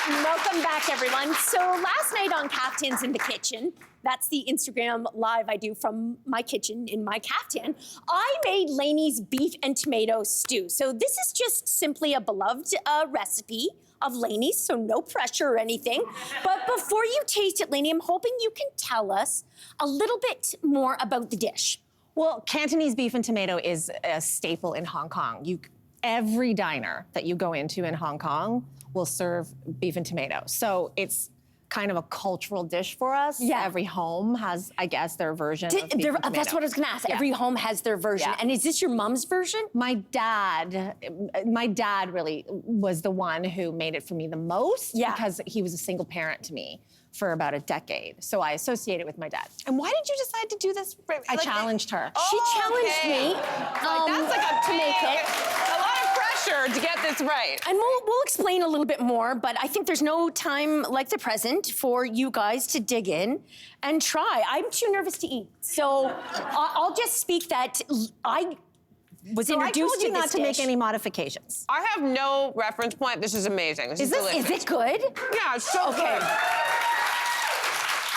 Welcome back, everyone. So last night on Kaftans in the Kitchen, that's the Instagram live I do from my kitchen in my kaftan, I made Lainey's beef and tomato stew. So this is just simply a beloved recipe of Lainey's, so no pressure or anything. But before you taste it, Lainey, I'm hoping you can tell us a little bit more about the dish. Well, Cantonese beef and tomato is a staple in Hong Kong. Every diner that you go into in Hong Kong will serve beef and tomato. So it's kind of a cultural dish for us. Yeah. Every home has, I guess, their version of beef and tomato. That's what I was gonna ask. Yeah. Every home has their version. Yeah. And is this your mom's version? My dad really was the one who made it for me the most because he was a single parent to me for about a decade. So I associate it with my dad. And why did you decide to do this? I challenged her. She challenged me that's like to make it. A lot of pressure to get this right. And we'll explain a little bit more, but I think there's no time like the present for you guys to dig in and try. I'm too nervous to eat. So I'll just speak that I was introduced to this I told you not to dish. make any modifications. I have no reference point. This is amazing. This is delicious. Is it good? Yeah, it's so good.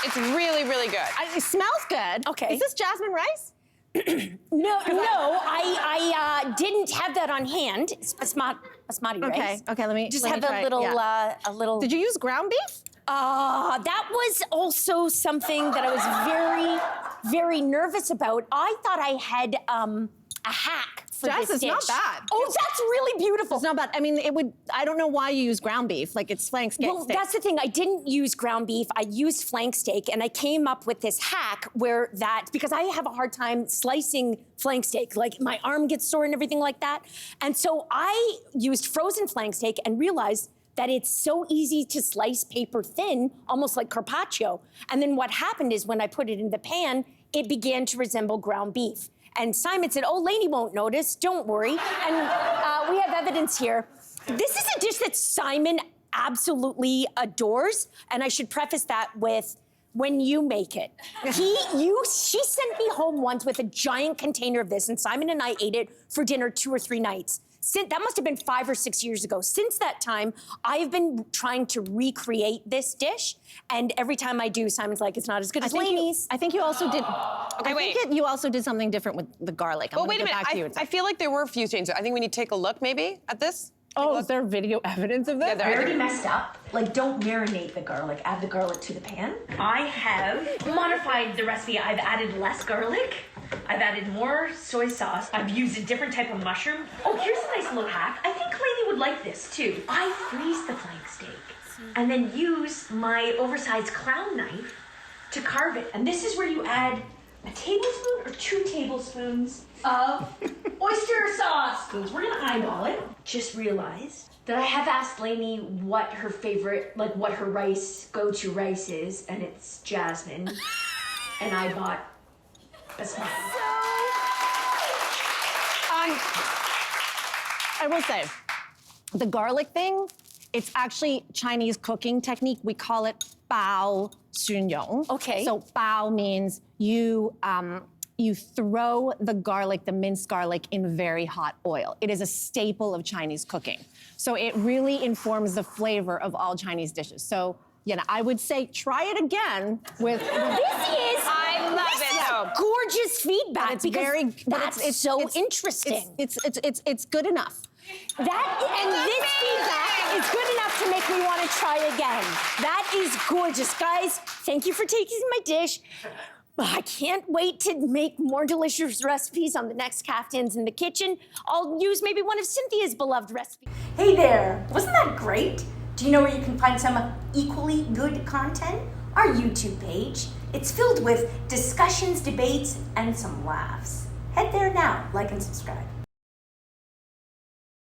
It's really, really good. It smells good. Okay. Is this jasmine rice? No, I didn't have that on hand. It's basmati rice. Okay, let me just let have me try a it. little, Yeah. a little. Did you use ground beef? That was also something that I was very, very nervous about. I thought I had a hack for Jess, this it's dish. not bad. Oh, that's really beautiful. It's not bad. I mean, I don't know why you use ground beef. Like, it's flank steak. Well, that's the thing. I didn't use ground beef. I used flank steak, and I came up with this hack because I have a hard time slicing flank steak. Like, my arm gets sore and everything like that. And so I used frozen flank steak and realized that it's so easy to slice paper thin, almost like carpaccio. And then what happened is when I put it in the pan, it began to resemble ground beef. And Simon said, oh, Lainey won't notice, don't worry. And we have evidence here. This is a dish that Simon absolutely adores. And I should preface that with, when you make it. She sent me home once with a giant container of this, and Simon and I ate it for dinner 2 or 3 nights. That must have been 5 or 6 years ago. Since that time, I've been trying to recreate this dish, and every time I do, Simon's like, it's not as good as Lainey's. I think you also did. Okay, wait. You also did something different with the garlic. Well, wait a minute. I feel like there were a few changes. I think we need to take a look, maybe, at this. Oh, is there video evidence of this? Yeah, I already messed up. Like, don't marinate the garlic. Add the garlic to the pan. I have modified the recipe. I've added less garlic. I've added more soy sauce. I've used a different type of mushroom. Oh, here's a nice little hack. I think Lainey would like this, too. I freeze the flank steak and then use my oversized clown knife to carve it. And this is where you add a tablespoon or 2 tablespoons of oyster sauce. We're gonna eyeball it. Just realized that I have asked Lainey what her favorite, like what her go-to rice is, and it's jasmine. And I bought basmati. I will say, the garlic thing, it's actually Chinese cooking technique. We call it bao sunyong. Okay. So bao means you throw the garlic, the minced garlic, in very hot oil. It is a staple of Chinese cooking. So it really informs the flavor of all Chinese dishes. So, I would say try it again with. I love it. Gorgeous feedback. It's because that's it's so interesting. It's good enough. This feedback is good enough to make me want to try again. That is gorgeous. Guys, thank you for taking my dish. I can't wait to make more delicious recipes on the next Kaftans in the Kitchen. I'll use maybe one of Cynthia's beloved recipes. Hey there, wasn't that great? Do you know where you can find some equally good content? Our YouTube page. It's filled with discussions, debates, and some laughs. Head there now, like and subscribe.